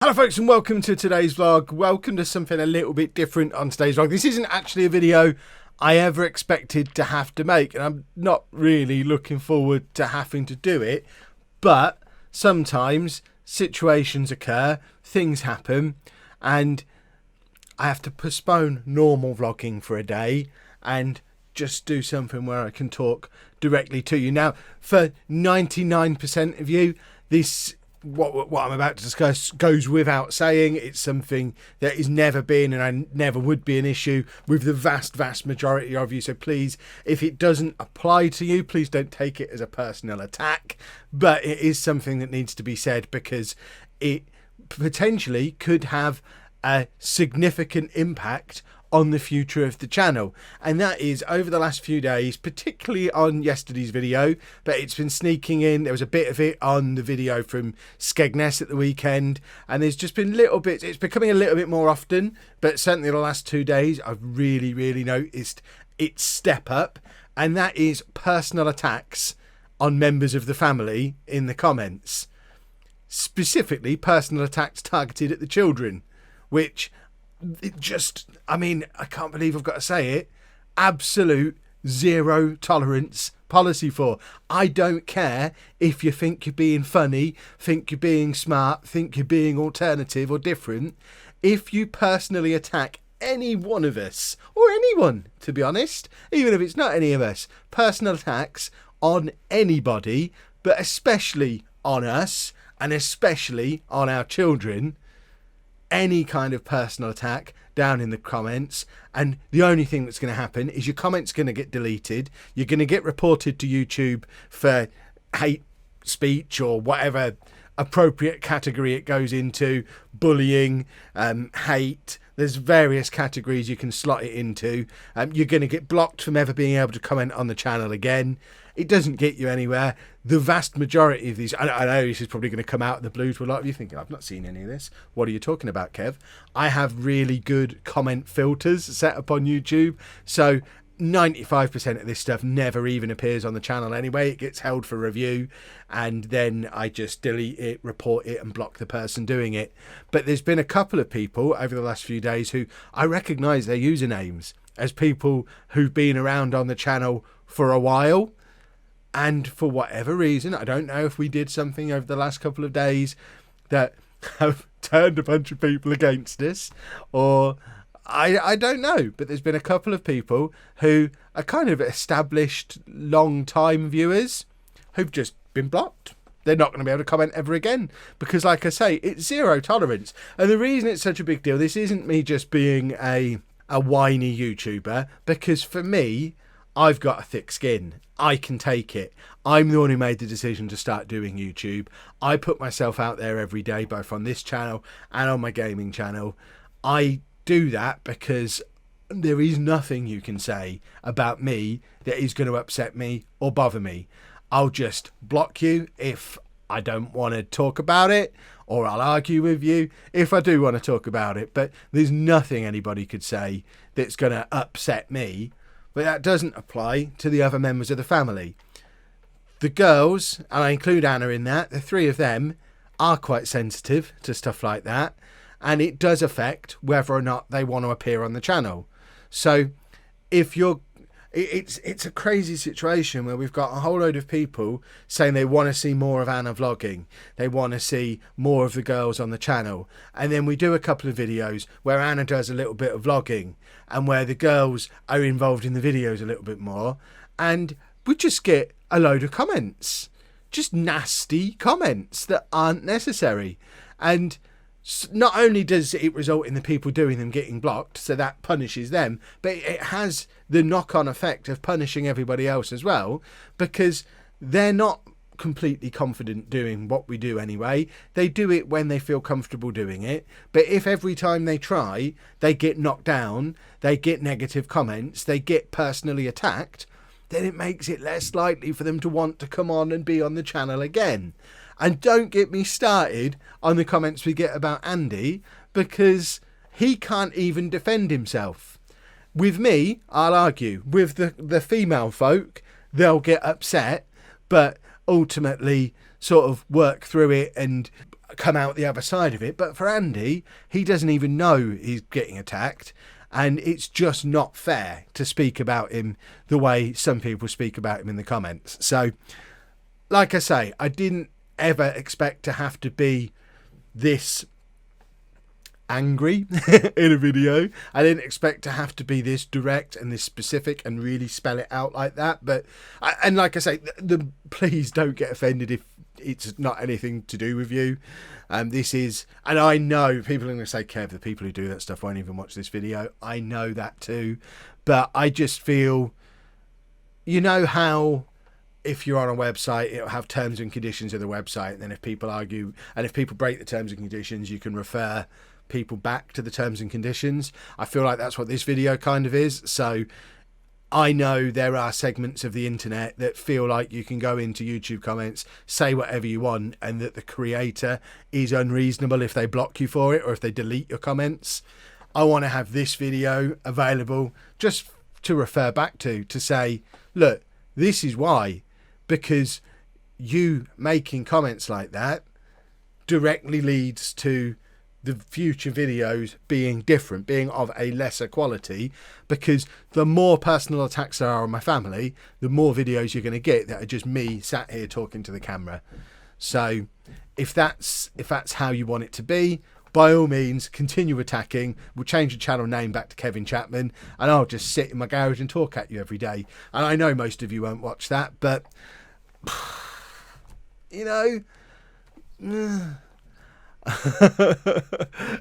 Hello folks and welcome to today's vlog. Welcome to something a little bit different on today's vlog. This isn't actually a video I ever expected to have to make, and I'm not really looking forward to having to do it, but sometimes situations occur, things happen, and I have to postpone normal vlogging for a day and just do something where I can talk directly to you. Now, for 99% of you, this what I'm about to discuss goes without saying. It's something that has never been and I never would be an issue with the vast majority of you. So please, if it doesn't apply to you, please don't take it as a personal attack. But it is something that needs to be said because it potentially could have a significant impact on the future of the channel, and that is over the last few days, particularly on yesterday's video, but it's been sneaking in. There was a bit of it on the video from Skegness at the weekend, and there's just been little bits. It's becoming a little bit more often, but certainly the last 2 days I've really noticed it step up, and that is personal attacks on members of the family in the comments, specifically personal attacks targeted at the children, which I can't believe I've got to say it, absolute zero tolerance policy for. I don't care if you think you're being funny, think you're being smart, think you're being alternative or different. If you personally attack any one of us, or anyone, to be honest, even if it's not any of us, personal attacks on anybody, but especially on us, and especially on our children, any kind of personal attack down in the comments, and the only thing that's going to happen is your comment's going to get deleted. You're going to get reported to YouTube for hate speech or whatever appropriate category it goes into, bullying, hate. There's various categories you can slot it into. You're going to get blocked from ever being able to comment on the channel again. It doesn't get you anywhere. The vast majority of these, I know this is probably going to come out of the blue to a lot of you thinking, I've not seen any of this. What are you talking about, Kev? I have really good comment filters set up on YouTube. So 95% of this stuff never even appears on the channel anyway. It gets held for review and then I just delete it, report it and block the person doing it. But there's been a couple of people over the last few days who I recognise their usernames as people who've been around on the channel for a while. And for whatever reason, I don't know if we did something over the last couple of days that have turned a bunch of people against us, or I don't know, but there's been a couple of people who are kind of established long-time viewers who've just been blocked. They're not going to be able to comment ever again because, like I say, it's zero tolerance. And the reason it's such a big deal, this isn't me just being a whiny YouTuber, because for me, I've got a thick skin. I can take it. I'm the one who made the decision to start doing YouTube. I put myself out there every day, both on this channel and on my gaming channel. I do that because there is nothing you can say about me that is going to upset me or bother me. I'll just block you if I don't want to talk about it, or I'll argue with you if I do want to talk about it. But there's nothing anybody could say that's going to upset me. But that doesn't apply to the other members of the family. The girls, and I include Anna in that, the three of them are quite sensitive to stuff like that. And it does affect whether or not they want to appear on the channel. So if you're, it's a crazy situation where we've got a whole load of people saying they want to see more of Anna vlogging. They want to see more of the girls on the channel. And then we do a couple of videos where Anna does a little bit of vlogging and where the girls are involved in the videos a little bit more. And we just get a load of comments, just nasty comments that aren't necessary. And not only does it result in the people doing them getting blocked, so that punishes them, but it has the knock-on effect of punishing everybody else as well, because they're not completely confident doing what we do anyway. They do it when they feel comfortable doing it, but if every time they try they get knocked down, they get negative comments, they get personally attacked, then it makes it less likely for them to want to come on and be on the channel again. And don't get me started on the comments we get about Andy, because he can't even defend himself. With me, I'll argue. With the female folk, they'll get upset, but ultimately sort of work through it and come out the other side of it. But for Andy, he doesn't even know he's getting attacked. And it's just not fair to speak about him the way some people speak about him in the comments. So, like I say, I didn't ever expect to have to be this angry in a video. I didn't expect to have to be this direct and this specific and really spell it out like that. But, and like I say, please don't get offended if it's not anything to do with you. This is, and I know people are going to say, Kev, the people who do that stuff won't even watch this video. I know that too. But I just feel, you know how if you're on a website, it'll have terms and conditions of the website. And then if people argue, and if people break the terms and conditions, you can refer people back to the terms and conditions. I feel like that's what this video kind of is. So I know there are segments of the internet that feel like you can go into YouTube comments, say whatever you want, and that the creator is unreasonable if they block you for it or if they delete your comments. I want to have this video available just to refer back to say, look, this is why. Because you making comments like that directly leads to the future videos being different, being of a lesser quality, because the more personal attacks there are on my family, the more videos you're going to get that are just me sat here talking to the camera. So if that's how you want it to be, by all means, continue attacking. We'll change the channel name back to Kevin Chapman, and I'll just sit in my garage and talk at you every day. And I know most of you won't watch that, but you know,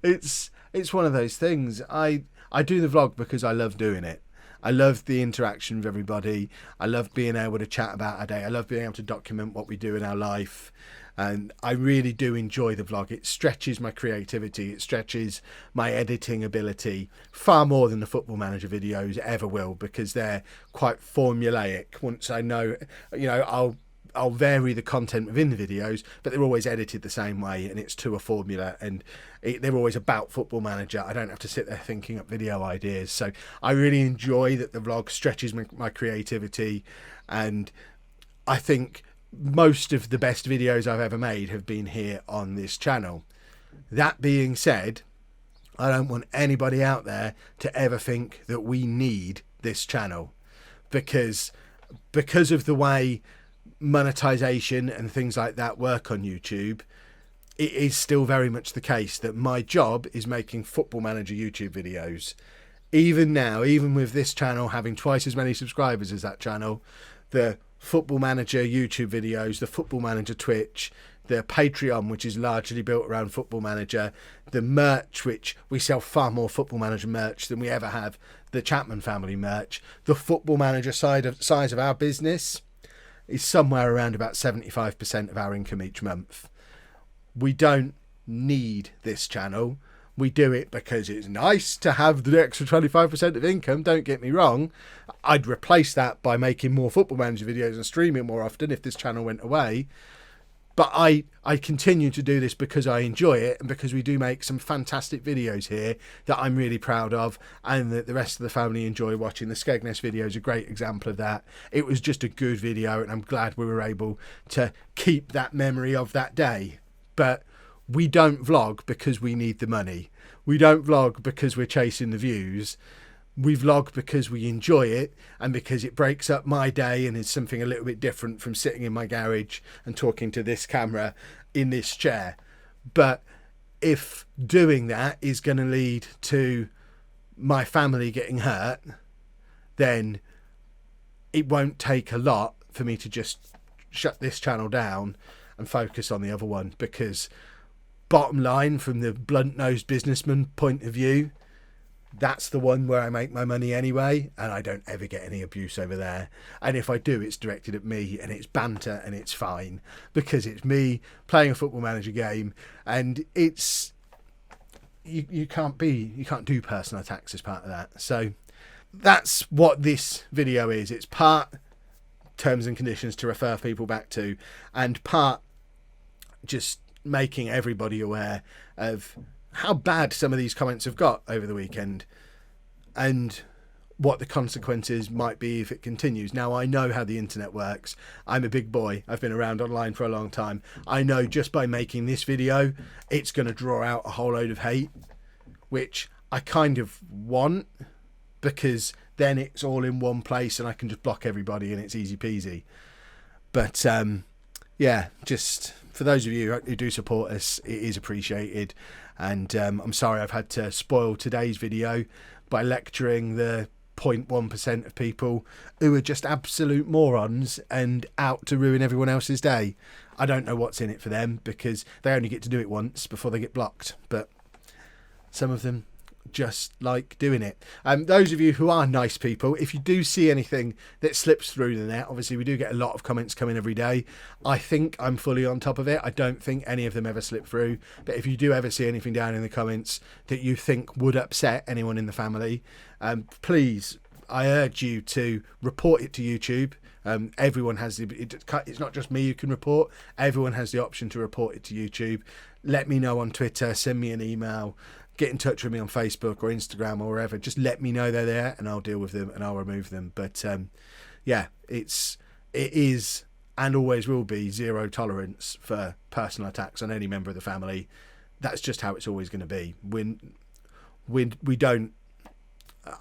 it's one of those things. I do the vlog because I love doing it. I love the interaction with everybody. I love being able to chat about our day. I love being able to document what we do in our life. And I really do enjoy the vlog. It stretches my creativity. It stretches my editing ability far more than the Football Manager videos ever will, because they're quite formulaic. Once I know, you know, I'll vary the content within the videos, but they're always edited the same way, and it's to a formula, and they're always about Football Manager. I don't have to sit there thinking up video ideas. So I really enjoy that the vlog stretches my creativity, and I think most of the best videos I've ever made have been here on this channel. That being said, I don't want anybody out there to ever think that we need this channel, because of the way monetization and things like that work on YouTube. It is still very much the case that my job is making Football Manager YouTube videos. Even now, even with this channel having twice as many subscribers as that channel, the Football Manager YouTube videos, the Football Manager Twitch, the Patreon, which is largely built around Football Manager, the merch, which we sell far more Football Manager merch than we ever have the Chapman Family merch. The Football Manager size of our business is somewhere around about 75% of our income each month. We don't need this channel. We do it because it's nice to have the extra 25% of income, don't get me wrong. I'd replace that by making more Football Manager videos and streaming more often if this channel went away. But I continue to do this because I enjoy it, and because we do make some fantastic videos here that I'm really proud of, and that the rest of the family enjoy watching. The Skegness video is a great example of that. It was just a good video, and I'm glad we were able to keep that memory of that day. But we don't vlog because we need the money. We don't vlog because we're chasing the views. We vlog because we enjoy it, and because it breaks up my day and is something a little bit different from sitting in my garage and talking to this camera in this chair. But if doing that is going to lead to my family getting hurt, then it won't take a lot for me to just shut this channel down and focus on the other one. Because bottom line, from the blunt-nosed businessman point of view, that's the one where I make my money anyway, and I don't ever get any abuse over there. And if I do, it's directed at me, and it's banter, and it's fine, because it's me playing a Football Manager game, and it's you can't do personal attacks as part of that. So that's what this video is. It's part terms and conditions to refer people back to, and part just making everybody aware of how bad some of these comments have got over the weekend. And what the consequences might be if it continues. Now, I know how the internet works. I'm a big boy. I've been around online for a long time. I know just by making this video, it's going to draw out a whole load of hate, which I kind of want, because then it's all in one place and I can just block everybody and it's easy peasy. But yeah, just for those of you who do support us, it is appreciated. And I'm sorry I've had to spoil today's video by lecturing the 0.1% of people who are just absolute morons and out to ruin everyone else's day. I don't know what's in it for them, because they only get to do it once before they get blocked. But some of them just like doing it. Those of you who are nice people, if you do see anything that slips through the net, obviously we do get a lot of comments coming every day. I think I'm fully on top of it. I don't think any of them ever slip through, but if you do ever see anything down in the comments that you think would upset anyone in the family, please, I urge you to report it to YouTube. Everyone has it's not just me who can report. Everyone has the option to report it to YouTube. Let me know on Twitter, send me an email, get in touch with me on Facebook or Instagram or wherever. Just let me know they're there and I'll deal with them and I'll remove them. But yeah, it is and always will be zero tolerance for personal attacks on any member of the family. That's just how it's always going to be. We don't.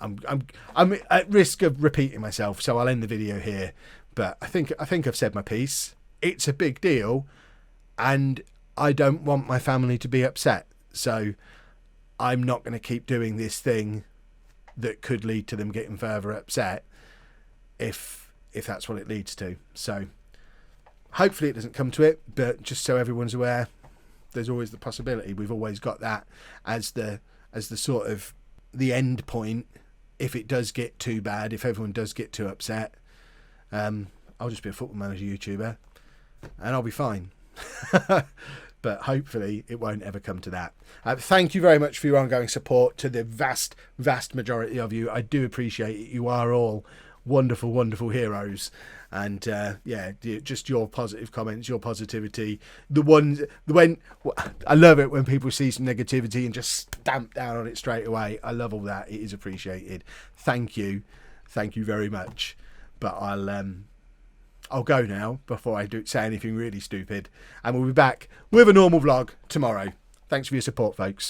I'm at risk of repeating myself, so I'll end the video here. But I think I've said my piece. It's a big deal, and I don't want my family to be upset. So I'm not going to keep doing this thing that could lead to them getting further upset if that's what it leads to. So hopefully it doesn't come to it, but just so everyone's aware, there's always the possibility. We've always got that as the sort of the end point. If it does get too bad, if everyone does get too upset, I'll just be a football manager YouTuber and I'll be fine. But hopefully it won't ever come to that. Thank you very much for your ongoing support, to the vast majority of you. I do appreciate it. You are all wonderful, wonderful heroes. And yeah, just your positive comments, your positivity. I love it when people see some negativity and just stamp down on it straight away. I love all that. It is appreciated. Thank you very much. But I'll go now before I say anything really stupid, and we'll be back with a normal vlog tomorrow. Thanks for your support, folks.